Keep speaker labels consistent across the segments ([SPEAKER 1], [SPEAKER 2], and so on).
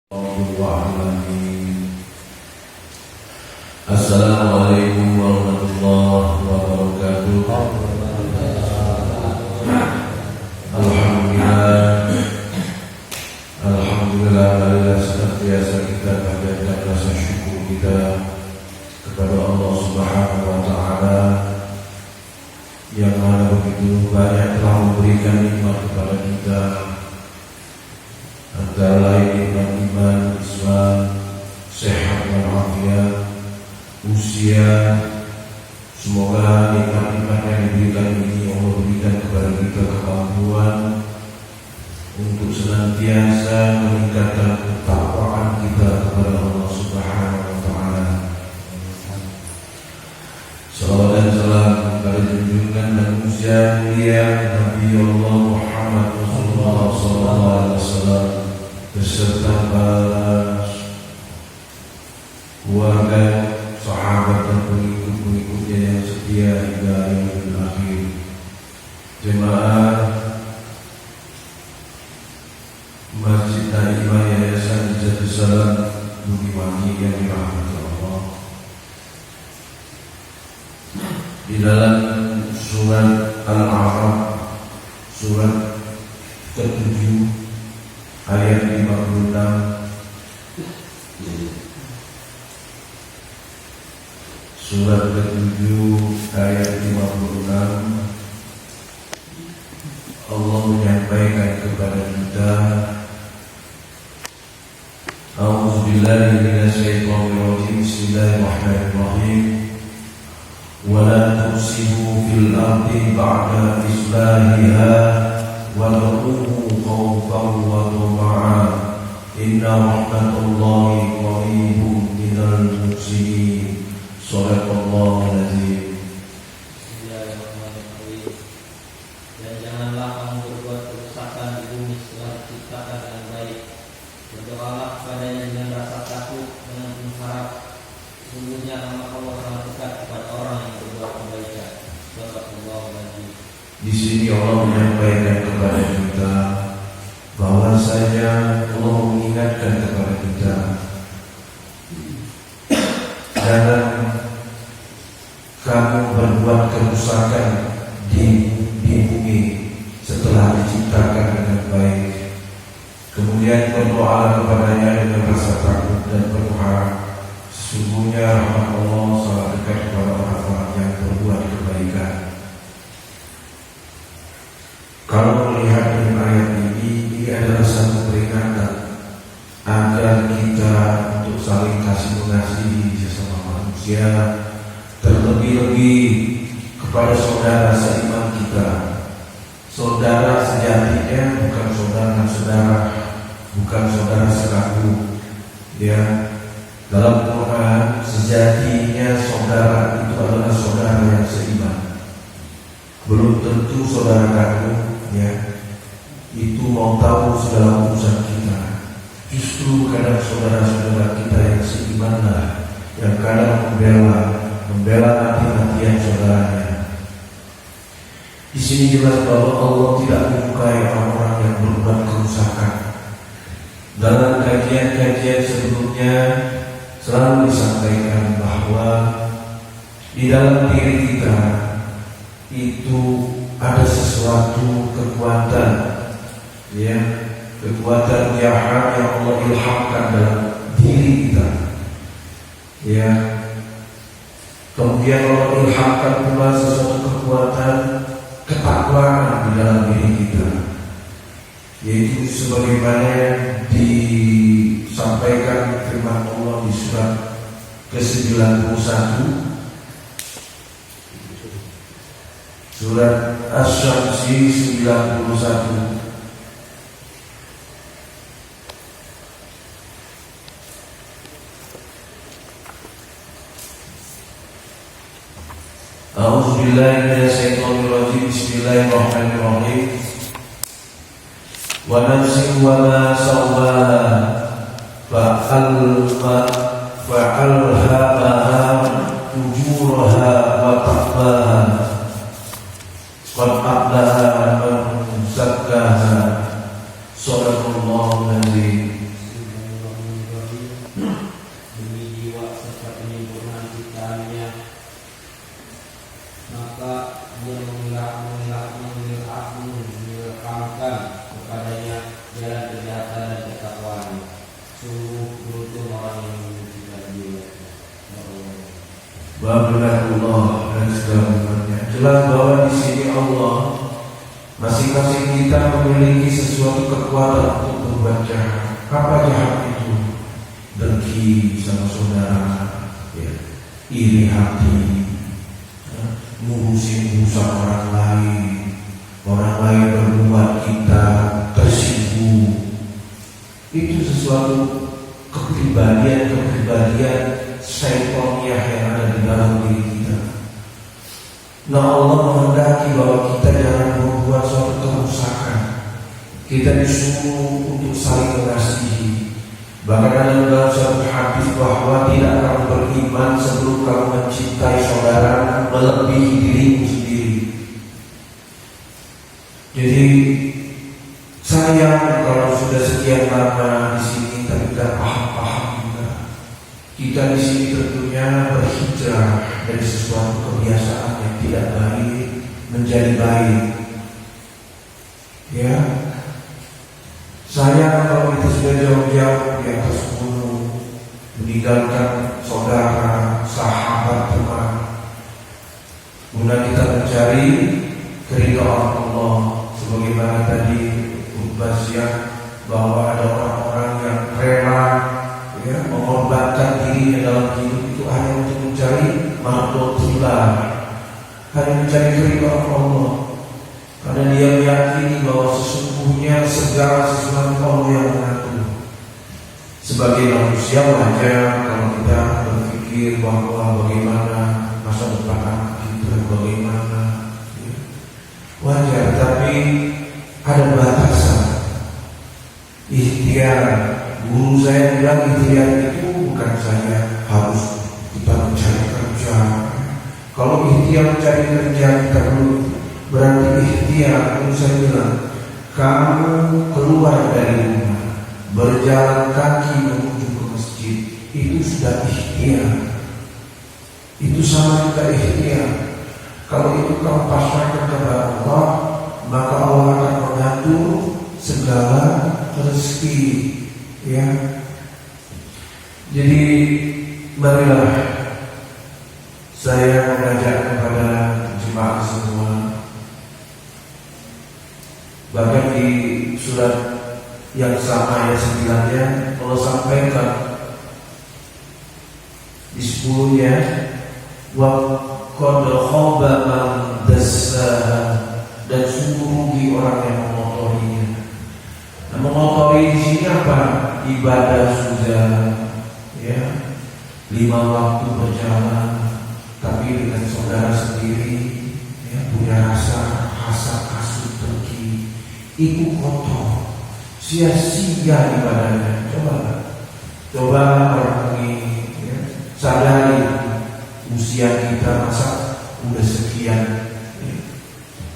[SPEAKER 1] Assalamualaikum warahmatullahi wabarakatuh. Alhamdulillah senantiasa kita panjatkan rasa syukur kita kepada Allah Subhanahu wa taala yang mana begitu banyak telah memberikan nikmat kepada kita, antara lain nikmat iman, Islam, sehat dan afiat, usia. Semoga nikmat-nikmat yang diberikan ini Allah berikan kepada kita kemampuan untuk senantiasa meningkatkan ketakwaan kita kepada Allah Subhanahu wa taala. Salawat dan salam kepada junjungan dan usia mulia Nabi Allah Muhammad sallallahu alaihi wasallam beserta para keluarga, sahabat dan pengikut-pengikutnya yang setia hingga yaumil akhir. Jemaah Masjid Naimah Yayasan Jazakallahu Budiwangi yang dirahmati Allah. Di dalam surat Al-A'raf, surat ke-7 ayat 56, surat ke-7 ayat 56, Allah menyampaikan kepada kita, A'udzubillahi minasyaitonirrajim. Bismillahirrahmanirrahim. Wa la tusibu fil ardi ba'da islahiha wad'uhu khawfan wa tama'an inna rahmatallahi qaribun minal muhsinin. Shadaqallahul azim.
[SPEAKER 2] Bismillahirrahmanirrahim. Dan janganlah kamu berbuat kerusakan di bumi setelah diciptakan dengan baik. Berdoalah padanya dengan rasa takut dengan penuh harap. Sesungguhnya nama Allah sangat dekat kepada orang yang berbuat kebaikan. Shadaqallahul azim.
[SPEAKER 1] Di sini Allah menyampaikan kepada kita bahwasanya Allah mengingatkan kepada kita, jangan kamu berbuat kerusakan di bumi setelah diciptakan dengan baik. Kemudian berdoa kepadanya dengan rasa takut dan berharap. Sesungguhnya rahmat Allah sangat dekat kepada orang-orang yang berbuat kebaikan. Kalau melihat dari ayat ini adalah satu peringatan agar kita untuk saling kasih mengasihi sesama manusia, terlebih-lebih kepada saudara seiman kita. Saudara sejatinya bukan saudara-saudara, bukan saudara sekaku. Ya, dalam Quran sejatinya saudara itu adalah saudara yang seiman. Belum tentu saudara kandung, ya, itu mau tahu segala urusan kita. Justru kadang saudara-saudara kita yang seimanlah yang kadang membela mati-matian saudaranya. Di sini jelas bahwa Allah tidak menyukai orang-orang yang berbuat kerusakan. Dalam kajian-kajian sebelumnya selalu disampaikan bahwa di dalam diri kita itu ada sesuatu kekuatan, ya, kekuatan jahat yang Allah ilhamkan dalam diri kita, ya. Kemudian Allah ilhamkan pula sesuatu kekuatan ketakwaan di dalam diri kita, yaitu sebagaimana disampaikan firman Allah di surat ke-91, surat Asy-Syamsi 91. A'udzubillahi minasyaitonirrajim. Bismillahirrahmanirrahim. Wa nafsin wa ma sawwaha fa'alhamaha fujuraha wa taqwaha qad aflaha man zakkaha. Shadaqallahul azim. Wa'alaikumsalam dan segala-galanya. Jelas bahwa di sini Allah masing-masing kita memiliki sesuatu kekuatan untuk berbuat jahat. Apa jahat itu? Dengki sama saudara, ya, iri hati, ya, ngurusin urusan orang lain berbuat kita tersinggung. Itu sesuatu kepribadian syaitaniyah yang ada di dalam diri kita. Nah, Allah menghendaki bahwa kita jangan membuat suatu kerusakan. Kita disuruh untuk saling mengasihi. Bahkan dalam satu hadis bahwa tidak akan beriman sebelum kamu mencintai saudara melebihi dirimu sendiri. Jadi sayang kalau sudah sekian lama di sini tapi tidak paham juga. Kita di sini tentunya berhijrah dari sesuatu kebiasaan yang tidak baik menjadi baik. Ya, sayang kalau kita sudah jauh-jauh di atas gunung, meninggalkan saudara, sahabat, teman, guna kita mencari keridhaan Allah. Sebagaimana tadi khutbah siang bahwa ada orang-orang yang rela, ya, mengorbankan dirinya dalam hidup itu hanya untuk mencari mardhotullah, hanya mencari keridhaan Allah. Karena dia meyakini bahwa sesungguhnya segala sesuatu Allah yang mengatur. Sebagai manusia wajar kalau kita berpikir bahwa bagaimana masa depan anak kita, bagaimana, ya, wajar. Tapi ada batasan. Ikhtiar. Guru saya bilang ikhtiar itu bukan saya harus kita mencari kerja. Kalau ikhtiar mencari kerja kita belum berarti ikhtiar. Guru saya bilang kamu keluar dari rumah, berjalan kaki menuju ke masjid, itu sudah ikhtiar. Itu sama kita ikhtiar. Kalau itu kamu pasrahkan kepada Allah, maka Allah akan mengatur segala rezeki. Ya, jadi marilah saya mengajak kepada jemaah semua. Bahkan di surat yang sama ayat 9-nya Allah sampaikan di 10-nya wa qad khaba man dassaha, dan sungguh rugi orang yang mengotorinya. Nah, mengotori di sini apa? Ibadah sudah, ya, 5 waktu berjalan, tapi dengan saudara sendiri, ya, punya rasa hasad, hasud, dengki, itu kotor, sia-sia ibadahnya. Coba orang ini, ya, sadari usia kita masa udah sekian, ya,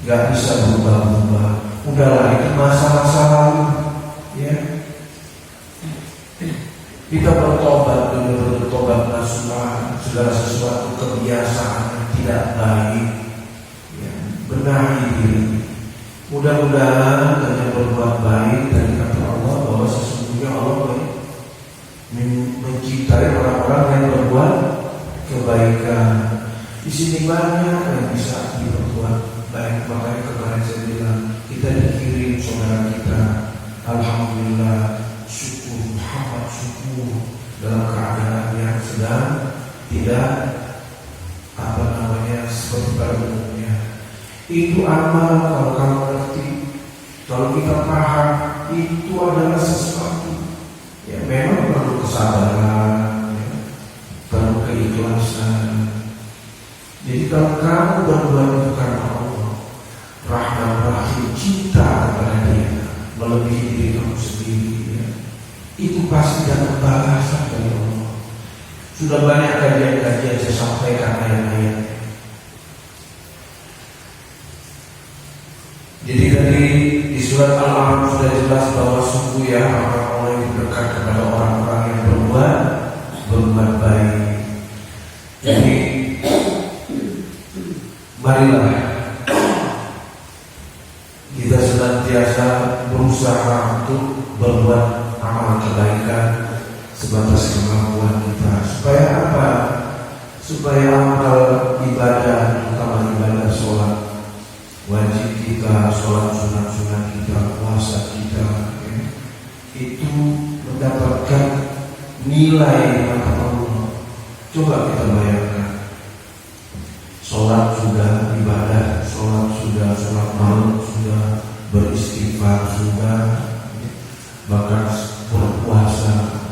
[SPEAKER 1] gak bisa berubah-ubah. Udahlah, itu masa-masa lalu, ya. Kita bertobat, bertobat nasuha, segala sesuatu kebiasaan yang tidak baik, ya, benahi diri. Mudah-mudahan dengan berbuat baik, dari kata Allah bahwa sesungguhnya Allah mencintai orang-orang yang berbuat kebaikan. Di sini banyak yang bisa diperbuat baik. Makanya kemarin saya bilang kita dikirim saudara kita, alhamdulillah, syukur, Muhammad syukur, dalam keadaan yang sedang tidak seperti pada umumnya. Itu amal kalau kamu ngerti, kalau kita paham, itu adalah sesuatu yang memang perlu kesabaran, ya, perlu keikhlasan. Jadi kalau kamu berbuat itu karena Allah, Rahman Rahim, cinta kepada Dia melebihi diri kamu sendiri, ya, itu pasti dapat balasan dari Allah. Sudah banyak kajian-kajian saya sampaikan ayat-ayat. Jadi tadi di surat Al-A'raf sudah jelas bahwa sungguh ya orang-orang yang dekat kepada orang-orang yang berbuat baik. Jadi marilah kita senantiasa berusaha untuk berbuat amal kebaikan sebatas kemampuan kita. Supaya apa? supaya amal ibadah, terutama ibadah sholat wajib kita, sholat sunat-sunat kita, puasa kita, ya, itu mendapatkan nilai mata Allah. Coba kita bayangkan, sholat sudah ibadah, sholat malam sudah, beristighfar sudah, bahkan berpuasa,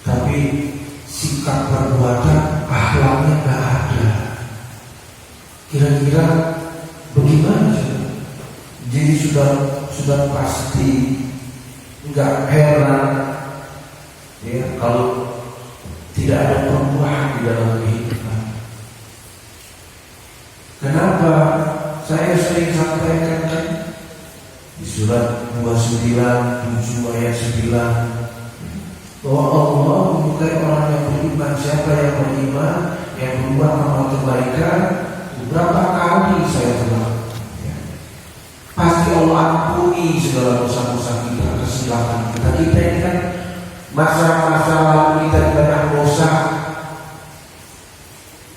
[SPEAKER 1] tapi sikap perbuatan akhlaknya nggak ada. Kira-kira bagaimana? Jadi sudah pasti nggak heran ya kalau tidak ada perubahan di dalam kehidupan. Kenapa? Saya sering sampaikan kan di surat 29 7 ayat 9 bahwa Allah menyukai orang yang beriman. Siapa yang beriman, yang berbuat amal kebaikan, berapa kali saya bilang, ya, pasti Allah ampuni segala dosa-dosa kita, kesilapan kita. Kita ini kan masa-masa lalu kita banyak dosa.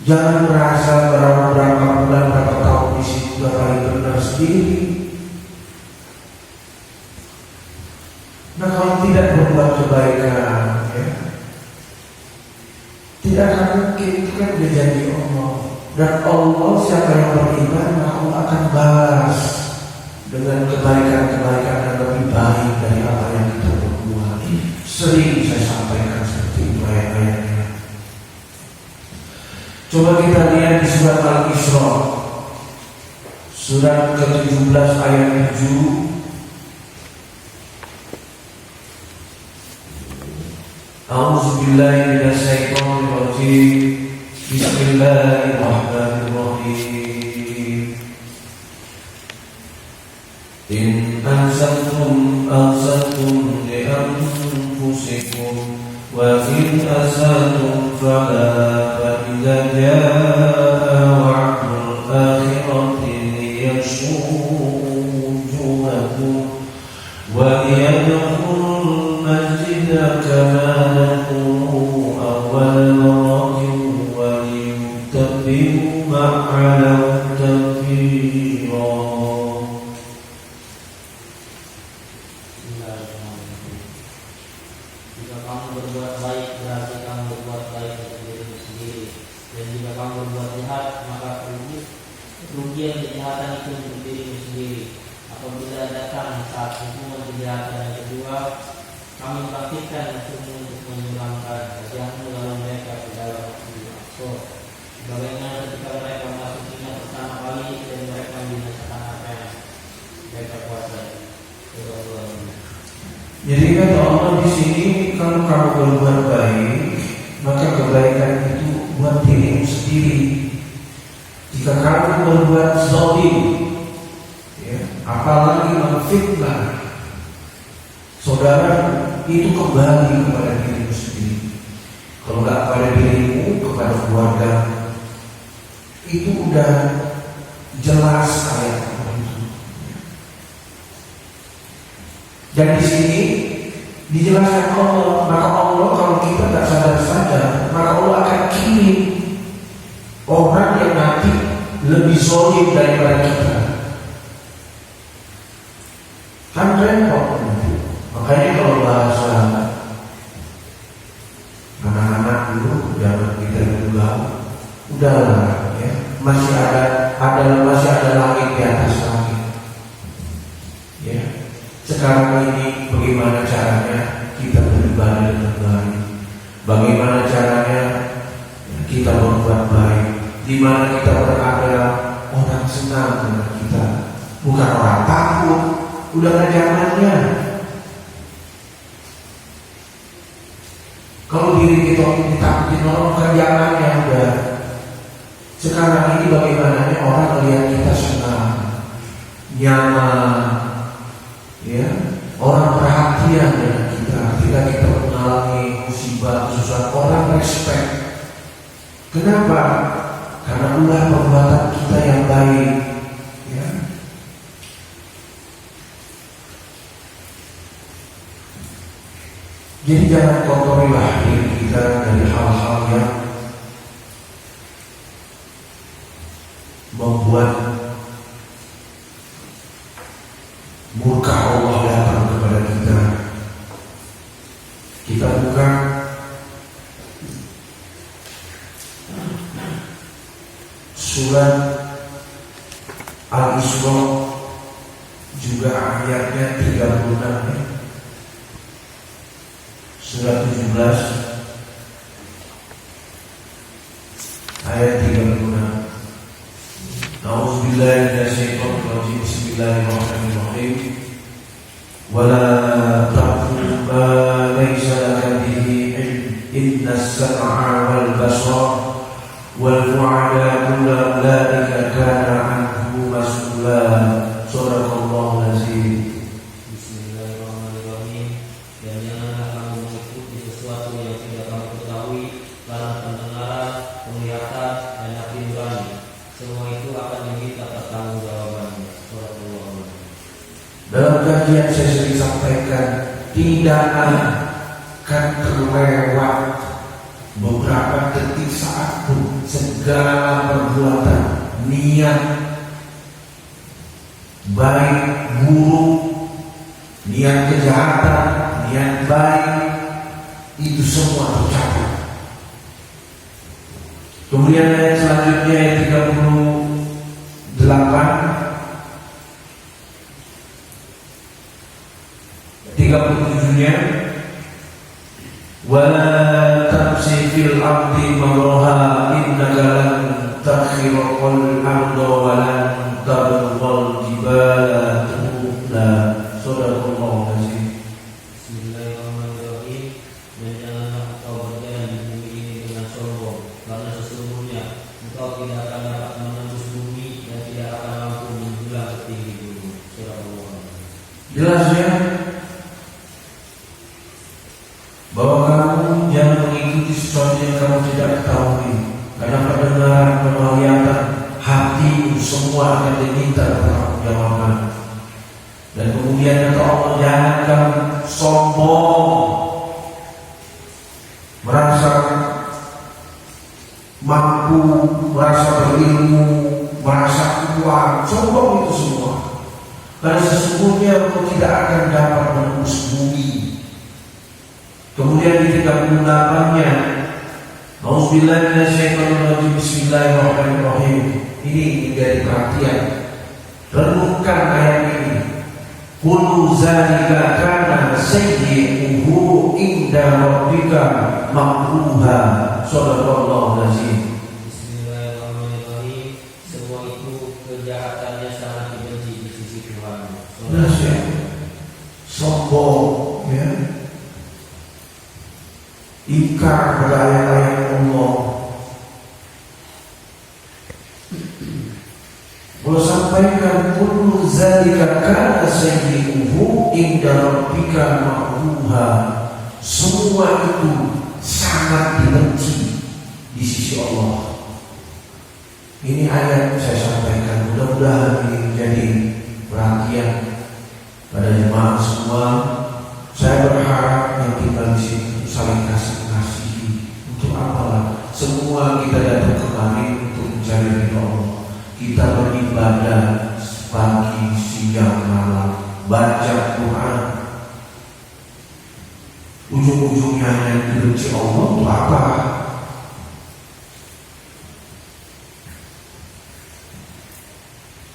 [SPEAKER 1] Jangan merasa berapa bulan, berapa tahun di sini sudah paling benar sendiri. Nah, kalau tidak berbuat kebaikan, ya, tidak akan mungkin. Itu kan udah janji Allah. Dan Allah, siapa yang beriman, Allah akan balas dengan kebaikan-kebaikan yang lebih baik dari apa yang kita berbuat. Sering saya sampaikan seperti itu ayat-ayatnya. Coba kita lihat di surat Al-Isra, surat ke-17 ayat 7. A'udzubillahi minasyaitonir rajim. Bismillahirrahmanirrahim. In ahsantum li anfusikum wa in asatum fala fa idza jaa wa'dul akhirati liyashhudukum wa yadkhulul masjida kama dakhalu awwal marratin wa liyutabbiru ma'alahu tabira.
[SPEAKER 2] Jika kamu berbuat baik, berarti kamu berbuat baik untuk dirimu sendiri. Dan jika kamu berbuat jahat, maka kerugian kejahatan itu untuk dirimu sendiri. Apabila datang saat hukuman kejahatan yang kedua, kami bangkitkan musuhmu untuk menyulamkan wajahmu lalu mereka ke dalam Al-Aqsa. Bagaimana ketika mereka memasukinya pertama kali dan mereka membinasakan apa yang mereka kuasai.
[SPEAKER 1] Jadi kata Allah di sini, kalau kamu berbuat baik, maka kebaikan itu buat dirimu sendiri. Jika kamu berbuat zalim, ya, apalagi memfitnah saudara, itu kembali kepada dirimu sendiri. Kalau nggak kepada dirimu, kepada keluarga, itu udah jelas ayat itu. Dan di sini dijelaskan Allah, maka Allah kalau kita tak sadar-sadar, maka Allah akan kirim orang yang nanti lebih solid daripada kita. Kan repot. Makanya kalau bahasa anak-anak dulu zaman kita juga udahlah, ya, masih ada langit di atas langit. Ya. Sekarang ini bagaimana caranya kita beribadah dengan baik? Bagaimana caranya kita berbuat baik? Di mana kita berada, orang senang dengan kita, bukan orang takut. Udah gak zamannya. Kalau diri kita ditakutin orang, bukan zamannya udah. Sekarang ini bagaimana orang melihat kita senang, nyaman, ya, orang perhatian dengan kita ketika kita mengalami musibah, kesusahan, orang respect. Kenapa? Karena ulah perbuatan kita yang baik, ya. Jadi jangan kotorilah diri kita dari hal-hal yang membuat murka Allah datang kepada kita. Kita buka surat Al-Isra juga ayatnya 36 ya. Surat 17 ayat 36. Nauzubillahi minasyaitonir rajim. Bismillahirrahmanirrahim. Wala taqfu ma laysa laka bihi ilm. Innas sam'a wal basara wal fu'ada kullu ulaika kana anhu mas'ula. Shadaqallahu azim.
[SPEAKER 2] Bismillahirrahmanirrahim. Dan janganlah kamu mengikuti sesuatu yang tidak kamu ketahui, karena pendengaran, penglihatan, dan hati nurani. Semua itu akan diminta pertanggungjawabannya. Shadaqallahu azim.
[SPEAKER 1] Dalam kajian saya sering sampaikan, tidak akan terlewat beberapa detik saat pun segala perbuatan, niat baik buruk, niat kejahatan, niat baik, itu semua tercatat. Kemudian ayat selanjutnya yang 37-nya, wala tamshi fil ardi marha innaka lan takhriqal arda wa lan tabghal jibala tula. Shadaqallahu azim.
[SPEAKER 2] Bismillahirrahmanirrahim. Dan janganlah engkau berjalan di bumi ini dengan sombong, karena sesungguhnya engkau tidak akan dapat menembus bumi dan tidak akan mampu menjulang setinggi gunung. Shadaqallahu azim.
[SPEAKER 1] Jelas ya, bahwa kamu jangan mengikuti sesuatu yang kamu tidak ketahui, karena pendengaran, penglihatan, hatimu semua akan diminta pertanggungjawaban. Dan kemudian kata Allah, jangan kamu sombong, merasa mampu, merasa berilmu, merasa kuat. Sombong itu semua, karena sesungguhnya engkau tidak akan dapat menembus bumi. Kemudian di 38-nya, Auzubillahi minasyaitonir rajim. Bismillahirrahmanirrahim. Ini menjadi perhatian. Renungkan ayat ini. Kullu zalika kana sayyi'uhu inda rabbika makruha. Shadaqallahu azim.
[SPEAKER 2] Bismillahirrahmanirrahim. Semua itu kejahatannya sangat dibenci di sisi Tuhan.
[SPEAKER 1] Sombong, ya, ingkar pada ayat-ayat Allah. Allah sampaikan kullu zalika kana sayyi'uhu inda rabbika makruha. Semua itu sangat dibenci di sisi Allah. Ini ayat saya sampaikan, mudah-mudahan ini menjadi perhatian pada jemaah semua. Saya berharap yang tinggal di sini saling kasih-kasihi. Untuk apalah? Semua kita datang kemari untuk mencari ridha Allah. Kita beribadah pagi, siang, malam, baca Quran. Ujung-ujungnya yang dibenci Allah untuk apa?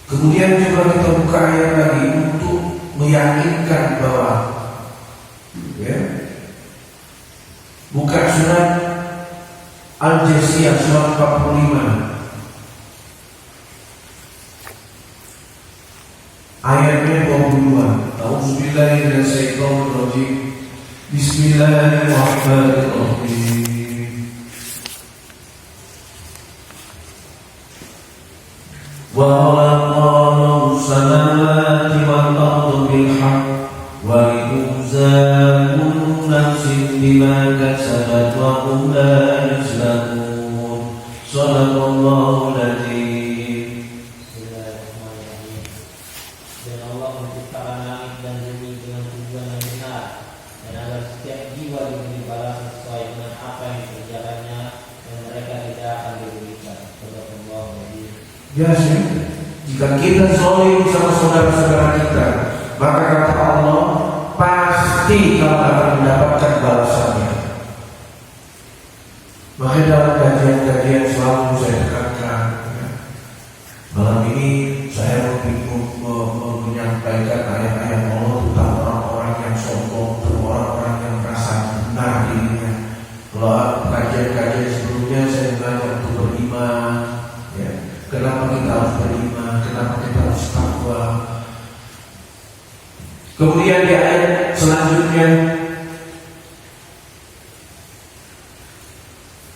[SPEAKER 1] Kemudian juga kita buka ayat lagi untuk meyakinkan bahwa, ya, buka surat Al-Jasiyah surat 45 ayatnya 22. Auzubillahi minasyaitonir rajim. Bismillahirrahmanirrahim. Wa khalaqna as-samawati wal arda bil haqq wa yujza kullu nafsin bima kasabat wa hum la yuzlamun. Shadaqallahu azim.
[SPEAKER 2] Bismillahirrahmanirrahim. Dan Allah menciptakan langit dan bumi dengan tujuan yang benar, dan agar setiap jiwa diberi balasan sesuai dengan apa yang dikerjakannya, dan mereka tidak akan dirugikan. Shadaqallahu azim.
[SPEAKER 1] Ya, Jika kita zalim sama saudara-saudara kita, maka kata Allah, pasti kamu akan mendapatkan balasannya. Maka dalam kajian-kajian selalu saya tekankan, malam ini saya menyampaikan ayat-ayat Allah tentang orang-orang yang sombong, orang-orang yang merasa benar dirinya. Kalau kajian-kajian sebelumnya saya mengajak untuk beriman, ya. Kenapa kita harus beriman? Kenapa kita harus takwa? Kemudian di ayat selanjutnya,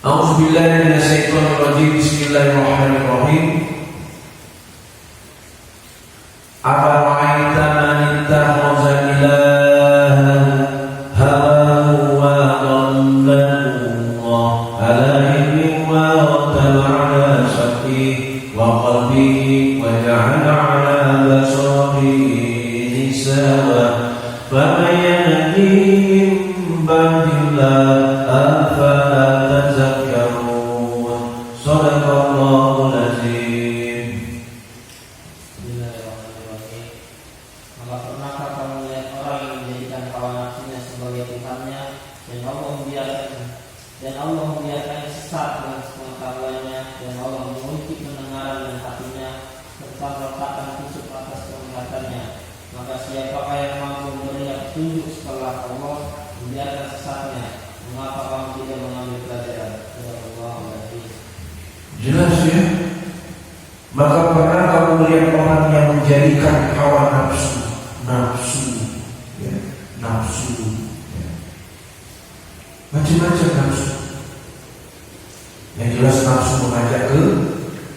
[SPEAKER 1] A'udzubillahi minasyaitonirrajim. Bismillahirrahmanirrahim. Afara'aita man ittakhadha ilahan hawahu wa adallahu ala ilmin wa rattaba ala syaqi wa qalbihi wa ja'ala ala basarihi sawa faman yahdihi min ba'dillah afala tazakkarun. Shadaqallahul azim.
[SPEAKER 2] Bismillahirrahmanirrahim. Maka pernahkah kamu melihat orang yang menjadikan hawa nafsunya sebagai Tuhannya, dan Allah membiarkannya sesat dengan sepengetahuannya, dan Allah mengunci pendengaran dan hatinya, serta meletakkan tusuk atas penglihatannya. Maka siapakah yang mampu memberinya petunjuk setelah Allah membiarkan sesatnya? Mengapa kamu tidak mengambil pelajaran? Subhanallah.
[SPEAKER 1] Jelas ya. Maka pernah kamu melihat orang yang menjadikan hawa nafsu, ya, ya. Macam-macam nafsu. Yang jelas nafsu mengajak ke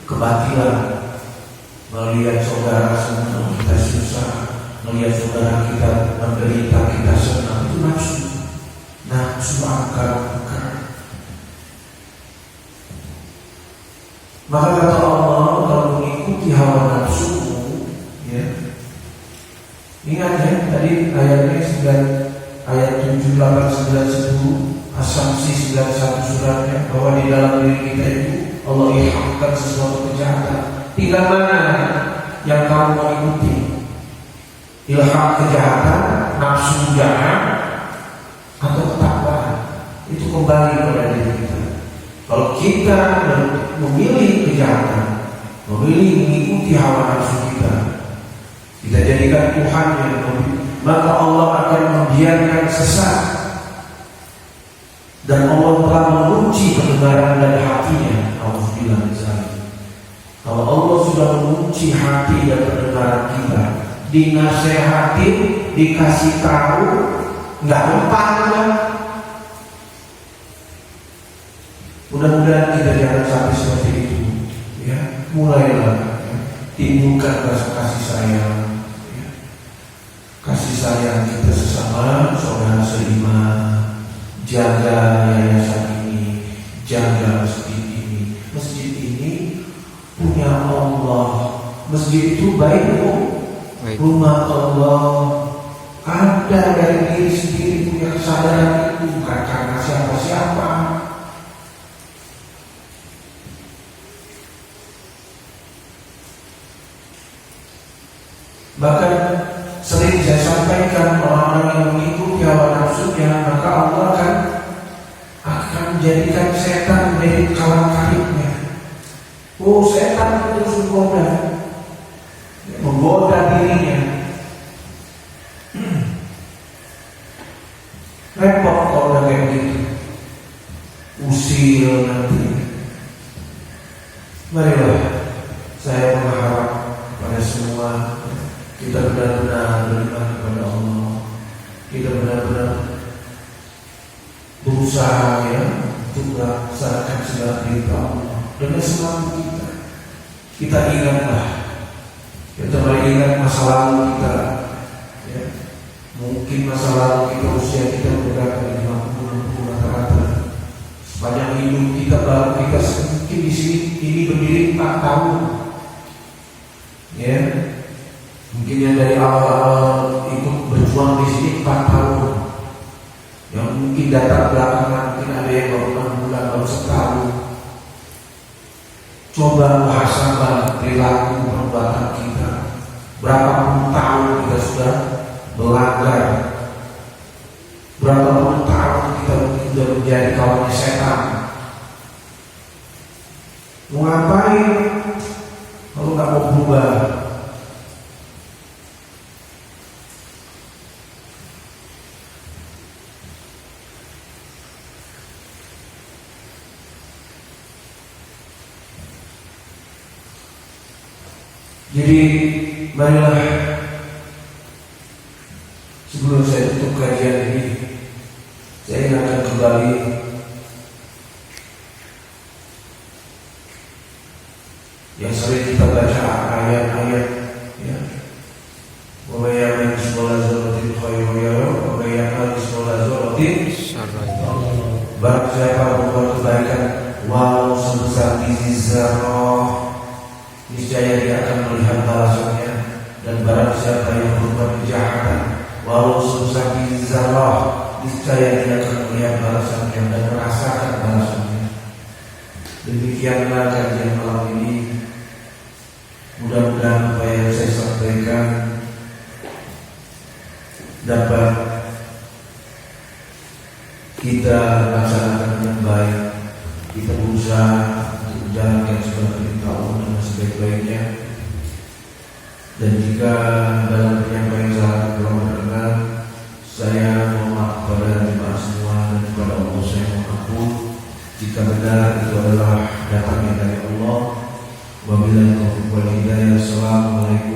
[SPEAKER 1] kebatilan. Melihat saudara senang, kita susah. Melihat saudara kita menderita, kita senang. Itu nafsu. Nafsu akal. Maka kata Allah, kalau mengikuti hawa nafsumu, ya, ingat ya, tadi ayatnya 9, ayat 7, 8, 9, 10, asumsi 91 suratnya, bahwa di dalam diri kita itu Allah ilhamkan sesuatu kejahatan. Tinggal mana yang kamu mau ikuti? Ilham kejahatan, nafsu jahat, atau ketakwaan? Itu kembali kepada diri kita. Kalau kita memilih kejahatan, memilih mengikuti hawa nafsu kita jadikan Tuhan yang lebih, maka Allah akan membiarkan sesat, dan Allah telah mengunci pendengaran dan hatinya. Alhamdulillah. Kalau Allah sudah mengunci hati dan pendengaran kita, dinasehati, dikasih tahu, nggak mempan kan? Mudah-mudahan kita jangan sampai seperti itu, ya. Mulailah, ya, timbulkan rasa kasih sayang, ya. Kasih sayang kita sesama saudara seiman. Jaga yayasan ini, jaga masjid ini. Masjid ini punya Allah. Masjid itu baik. Rumah Allah. Ada dari diri sendiri punya kesadaran itu, bukan karena siapa-siapa. Bahkan sering saya sampaikan, orang-orang yang mengikuti hawa nafsunya, maka Allah akan menjadikan setan menjadi kawan karibnya. Oh, setan terus menggoda dirinya. Repot kalau udah kayak gitu. Usil nanti. Marilah saya mengharap pada semua kita benar-benar beriman kepada Allah. Kita benar-benar berusaha, ya, untuk melaksanakan segala perintah Allah dengan semampu kita. Kita ingatlah, kita ingat masa lalu kita, ya. Mungkin masa lalu kita usia kita berapa, 50 rata-rata. Sepanjang hidup kita baru kita mungkin di sini ini berdiri 4 tahun, ya. Mungkin yang dari awal-awal ikut berjuang di sini 4 tahun. Yang mungkin datang belakangan, mungkin ada yang baru 6 bulan, baru setahun. Coba muhasabah perilaku perbuatan kita. Berapa puluh tahun kita sudah melanggar, berapa puluh tahun kita sudah menjadi kawan setan. Mau ngapain kalau nggak mau berubah? Jadi marilah sebelum saya tutup kajian ini, saya ingatkan kembali yang sering kita baca ayat-ayat, ya. Wa may ya'mal mithqala dzarratin khairan yarah, wa may ya'mal mithqala dzarratin syarran yarah. Barang siapa berbuat kebaikan walau sebesar biji zarah, niscaya dia akan melihat balasannya. Dan barang siapa yang berbuat kejahatan walau sebesar biji zarah, niscaya dia akan melihat balasannya dan merasakan balasannya. Demikianlah kajian malam ini. Mudah-mudahan apa yang saya sampaikan dapat kita laksanakan dengan baik. Kita berusaha untuk menjalankan segala perintah Allah dengan sebaik-baiknya. Dan jika dalam penyampaian salah kurang berkenan, saya mohon maaf kepada jemaah semua dan kepada Allah saya mohon ampun. Jika benar itu adalah datangnya dari Allah. Wabillahi taufiq wal hidayah. Assalamualaikum